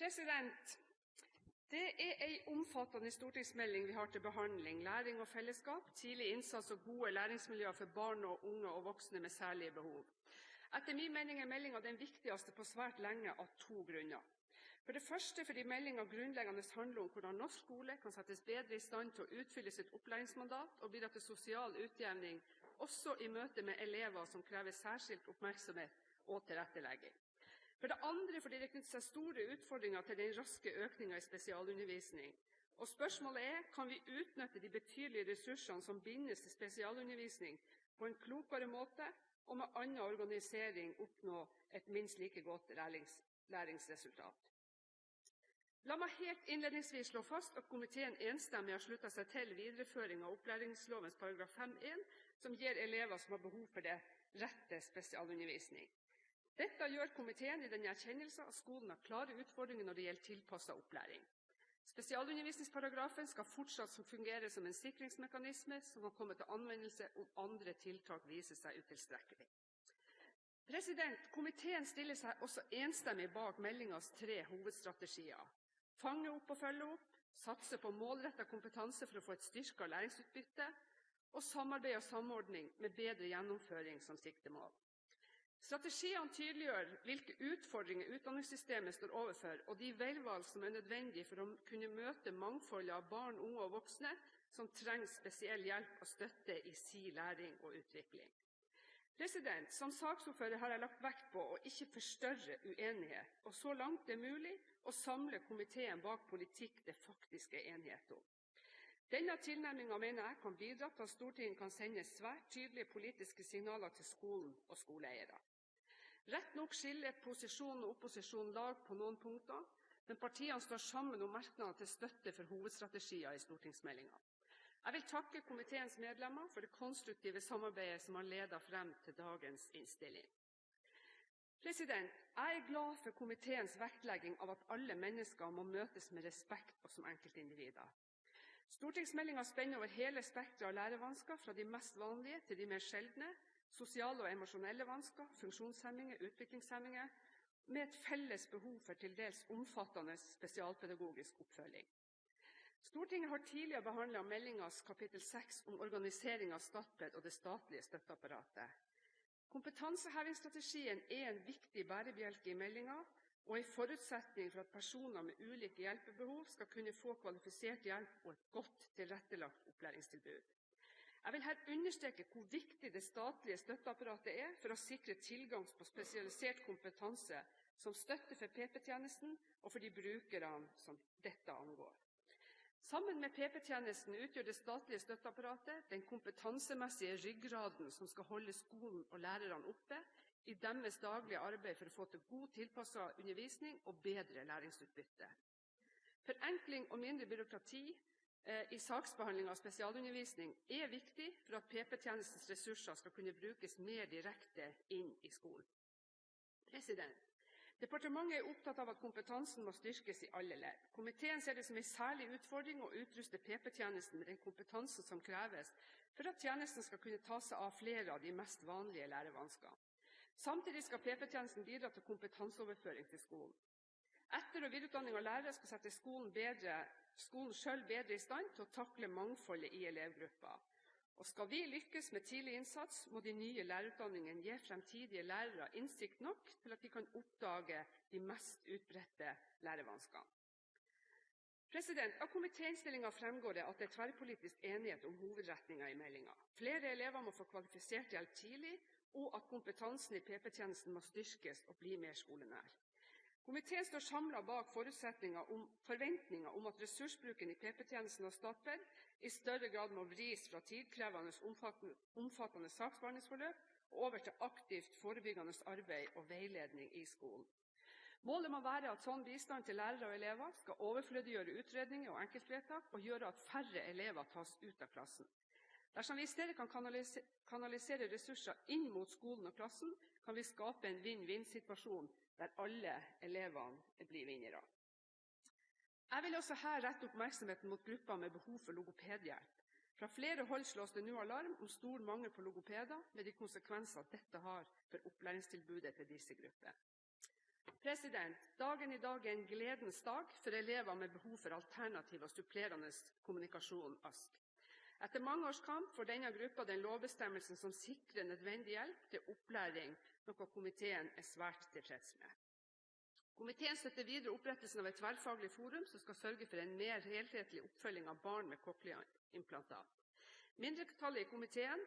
President, det er en omfattende stortingsmelding vi har til behandling, Læring og fellesskap, tidlig innsats og gode læringsmiljøer for barn og unge og voksne med særlige behov. Etter min mening er meldingen den viktigste på svært lenge av to grunner. For det første fordi meldingen grunnleggende handler om hvordan norsk skole kan settes bedre i stand til å utfylle sitt opplæringsmandat og bidra til sosial utjevning, også i møte med elever som krever særskilt oppmerksomhet og tilrettelegging. For det andre fordi det knytter seg store utfordringer til den raske økningen i spesialundervisning. Og spørsmålet er, kan vi utnytte de betydelige ressursene som bindes til spesialundervisning på en klokere måte, og med annen organisering oppnå et minst like godt læringsresultat. La meg helt innledningsvis slå fast at komiteen enstemmig har sluttet seg til videreføring av opplæringslovens paragraf 5.1, som gir elever som har behov for det, rett til spesialundervisning. Dette gjør komiteen i den erkjennelse at skolen har klare utfordringer når det gjelder tilpasset opplæring. Spesialundervisningsparagrafen skal fortsatt fungere som en sikringsmekanisme som kan komme til anvendelse om andre tiltak viser seg utilstrekkelig. Komiteen stiller seg også enstemmig bak meldingens 3 hovedstrategier. Fange opp og følge opp, satse på målrettet kompetanse for å få et styrket læringsutbytte, og samarbeid og samordning med bedre gjennomføring som siktemål. Strategiene tydeliggjør hvilke utfordringer utdanningssystemet står overfor, og de veivalg som er nødvendige for å kunne møte mangfoldet av barn, unge og voksne som trenger spesiell hjelp og støtte i sin læring og utvikling. Som saksordfører har jeg lagt vekt på å ikke forstørre uenighet, og så langt det er mulig å samle komiteen bak politikk det faktisk er enighet om. Denne tilnærmingen mener jeg kan bidra til at Stortinget kan sende svært tydelige politiske signaler til skolen og skoleeiere. Rett nok skiller posisjonen og opposisjonen lag på noen punkter, men partiene står sammen om merknader til støtte for hovedstrategier i stortingsmeldingen. Jeg vil takke komiteens medlemmer for det konstruktive samarbeidet som har ledet frem til dagens innstilling. Jeg er glad for komiteens vektlegging av at alle mennesker må møtes med respekt og som enkeltindivider. Stortingsmeldingen spenner over hele spekteret av lærevansker, fra de mest vanlige til de mer sjeldne, sosiale og emosjonelle vansker, funksjonshemminger, utviklingshemminger, med et felles behov for til dels omfattende spesialpedagogisk oppfølging. Stortinget har tidligere behandlet meldingens kapittel 6 om organisering av Statped og det statlige støtteapparatet. Kompetansehevingsstrategien er en viktig bærebjelke i meldingen, og en forutsetning for at personer med ulike hjelpebehov skal kunne få kvalifisert hjelp og et godt tilrettelagt opplæringstilbud. Jeg vil her understreke hvor viktig det statlige støtteapparatet er for å sikre tilgang på spesialisert kompetanse som støtte for PP-tjenesten og for de brukerne som dette angår. Sammen med PP-tjenesten utgjør det statlige støtteapparatet den kompetansemessige ryggraden som skal holde skolen og lærerne oppe i deres daglige arbeid for å få til god tilpasset undervisning og bedre læringsutbytte. Forenkling og mindre byråkrati i saksbehandling av spesialundervisning er viktig for at PP-tjenestens ressurser skal kunne brukes mer direkte inn i skolen. Departementet er opptatt av at kompetansen må styrkes i alle ledd. Komiteen ser det som en særlig utfordring å utruste PP-tjenesten med den kompetansen som kreves for at tjenesten skal kunne ta seg av flere av de mest vanlige lærevanskene. Samtidig skal PP-tjenesten bidra til kompetanseoverføring til skolen. Etter- og videreutdanning av lærere skal sette skolen selv bedre i stand til å takle mangfoldet i elevgrupper. Og skal vi lykkes med tidlig innsats, må de nye lærerutdanningene gi fremtidige lærere innsikt nok til at de kan oppdage de mest utbredte lærevanskene. Av komitéinnstillingen fremgår det at det er tverrpolitisk enighet om hovedretningen i meldingen. Flere elever må få kvalifisert hjelp tidlig, og at kompetansen i PP-tjenesten må styrkes og bli mer skolenær. Komiteen står samlet bak forventninger om at ressursbruken i PP-tjenesten og Statped i større grad må vris fra tidkrevende, omfattende saksbehandlingsforløp og over til aktivt forebyggende arbeid og veiledning i skolen. Målet må være at sånn bistand til lærere og elever skal overflødiggjøre utredninger og enkeltvedtak og gjøre at færre elever tas ut av klassen. Dersom vi i stedet kan kanalisere ressurser inn mot skolen og klassen, kan vi skape en vinn-vinn-situasjon der alle elevene blir vinnere. Jeg vil også her rette oppmerksomheten mot grupper med behov for logopedhjelp. Fra flere hold slås det nå alarm om stor mangel på logopeder, med de konsekvenser dette har for opplæringstilbudet til disse grupper. Dagen i dag er en gledens dag for elever med behov for alternativ og supplerende kommunikasjon, ASK. Etter mange års kamp får denne gruppa den lovbestemmelsen som sikrer nødvendig hjelp til opplæring, noe komiteen er svært tilfreds med. Komiteen støtter videre opprettelsen av et tverrfaglig forum som skal sørge for en mer helhetlig oppfølging av barn med cochleaimplantat. Mindretallet i komiteen,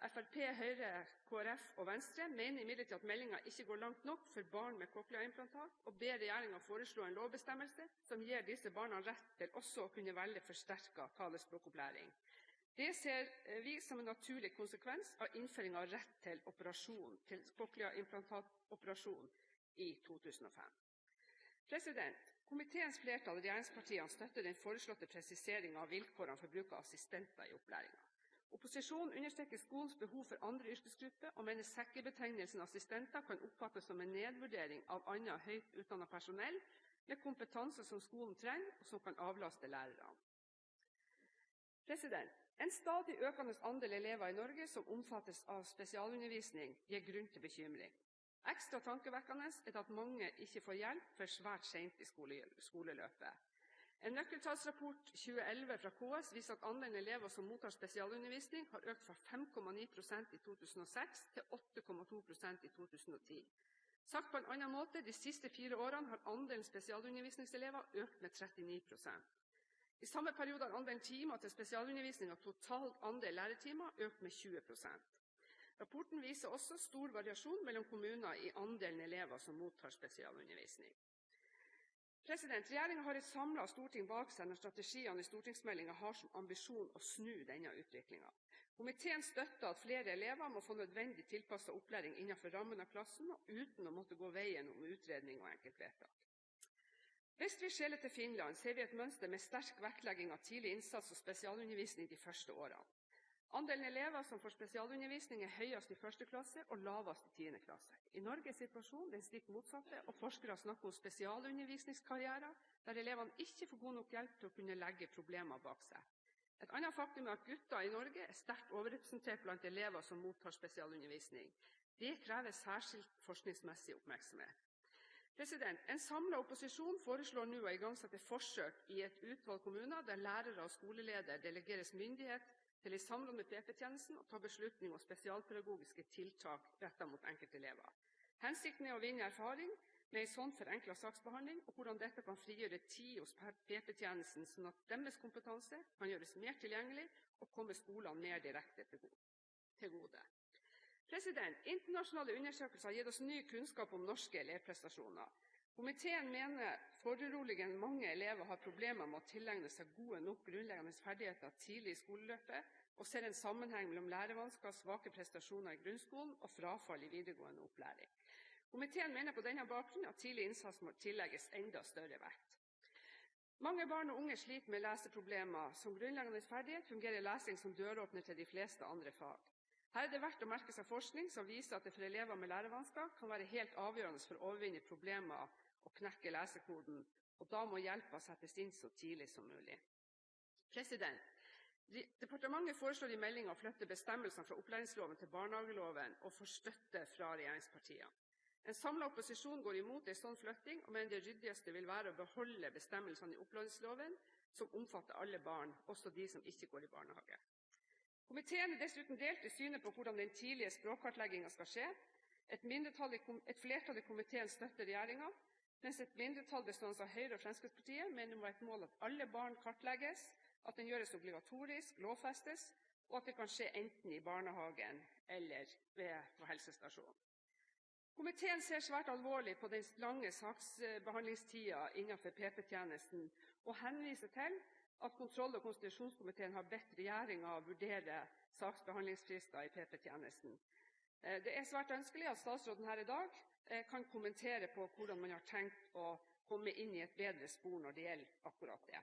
Fremskrittspartiet, Høyre, Kristelig Folkeparti og Venstre, mener imidlertid at meldingen ikke går langt nok for barn med cochleaimplantat, og ber regjeringen foreslå en lovbestemmelse som gir disse barna rett til også å kunne velge forsterket talespråkopplæring. Det ser vi som en naturlig konsekvens av innføring av rett til cochleaimplantat-operasjon i 2005. Komiteens flertall, regjeringspartiene, støtter den foreslåtte presiseringen av vilkårene for bruk av assistenter i opplæringen. Opposisjonen understreker skolens behov for andre yrkesgrupper og mener sekkebetegnelsen assistenter kan oppfattes som en nedvurdering av annet høyt utdannet personell med kompetanse som skolen trenger, og som kan avlaste lærerne. En stadig økende andel elever i Norge som omfattes av spesialundervisning, gir grunn til bekymring. Ekstra tankevekkende er det at mange ikke får hjelp før svært sent i skoleløpet. En nøkkeltallsrapport 2011 fra KS viser at andelen elever som mottar spesialundervisning, har økt fra 5,9% i 2006 til 8,2% i 2010. Sagt på en annen måte, de siste 4 årene har andelen spesialundervisningselever økt med 39%. I samme periode har andelen timer til spesialundervisning av total andel lærertimer økt med 20%. Rapporten viser også stor variasjon mellom kommuner i andelen elever som mottar spesialundervisning. Regjeringen har et samlet storting bak seg når strategiene i stortingsmeldingen har som ambisjon å snu denne utviklingen. Komiteen støtter at flere elever må få nødvendig tilpasset opplæring innenfor rammen av klassen, og uten å måtte gå veien om utredning og enkeltvedtak. Hvis vi skjeler til Finland, ser vi et mønster med sterk vektlegging av tidlig innsats og spesialundervisning de første årene. Andelen elever som får spesialundervisning, er høyest i 1. klasse og lavest i 10. klasse. I Norge er situasjonen den stikk motsatte, og forskere snakker om spesialundervisningskarrierer, der elevene ikke får god nok hjelp til å kunne legge problemer bak seg. Et annet faktum er at gutter i Norge er sterkt overrepresentert blant elever som mottar spesialundervisning. Det krever særskilt forskningsmessig oppmerksomhet. En samlet opposisjon foreslår nå å igangsette forsøk i et utvalg kommuner der lærere og skoleleder delegeres myndighet til i samråd med PP-tjenesten å ta beslutning om spesialpedagogiske tiltak rettet mot enkeltelever. Hensikten er å vinne erfaring med en sånn forenklet saksbehandling, og hvordan dette kan frigjøre tid hos PP-tjenesten, sånn at deres kompetanse kan gjøres mer tilgjengelig og komme skolene mer direkte til gode. Internasjonale undersøkelser har gitt oss ny kunnskap om norske elevprestasjoner. Komiteen mener foruroligende mange elever har problemer med å tilegne seg gode nok grunnleggende ferdigheter tidlig i skoleløpet, og ser en sammenheng mellom lærevansker, svake prestasjoner i grunnskolen og frafall i videregående opplæring. Komiteen mener på denne bakgrunn at tidlig innsats må tillegges enda større vekt. Mange barn og unge sliter med leseproblemer. Som grunnleggende ferdighet fungerer lesing som døråpner til de fleste andre fag. Her er det verdt å merke seg forskning som viser at det for elever med lærevansker kan være helt avgjørende for å overvinne problemer og knekke lesekoden, og da må hjelpen settes inn så tidlig som mulig. Departementet foreslår i meldingen å flytte bestemmelsene fra opplæringsloven til barnehageloven, og får støtte fra regjeringspartiene. En samlet opposisjon går imot en sånn flytting, og mener det ryddigste vil være å beholde bestemmelsene i opplæringsloven, som omfatter alle barn, også de som ikke går i barnehage. Komiteen er dessuten delt i synet på hvordan den tidlige språkkartleggingen skal skje. Et flertall i komiteen støtter regjeringen, mens et mindretall bestående av Høyre og Fremskrittspartiet mener det må være et mål at alle barn kartlegges, at den gjøres obligatorisk, lovfestes, og at det kan skje enten i barnehagen eller på helsestasjonen. Komiteen ser svært alvorlig på den lange saksbehandlingstiden innenfor PP-tjenesten, og henviser til at kontroll- og konstitusjonskomiteen har bedt regjeringen vurdere saksbehandlingsfrister i PP-tjenesten. Det er svært ønskelig at statsråden her i dag kan kommentere på hvordan man har tenkt å komme inn i et bedre spor når det gjelder akkurat det.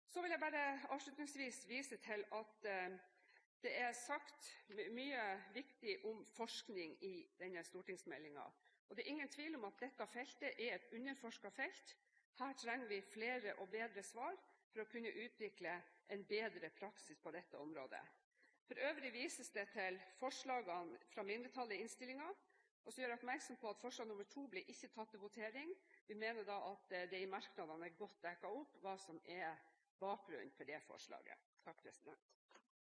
Så vil jeg bare avslutningsvis vise til at det er sagt mye viktig om forskning i denne stortingsmeldingen. Og det er ingen tvil om at dette feltet er et underforsket felt. Her trenger vi flere og bedre svar for å kunne utvikle en bedre praksis på dette området. For øvrig vises det til forslagene fra mindretallet i innstillingen, Og så gjør jeg oppmerksom på at forslag nummer 2 blir ikke tatt til votering. Vi mener da at det i merknadene er godt dekket opp hva som er bakgrunnen for det forslaget. Takk, president.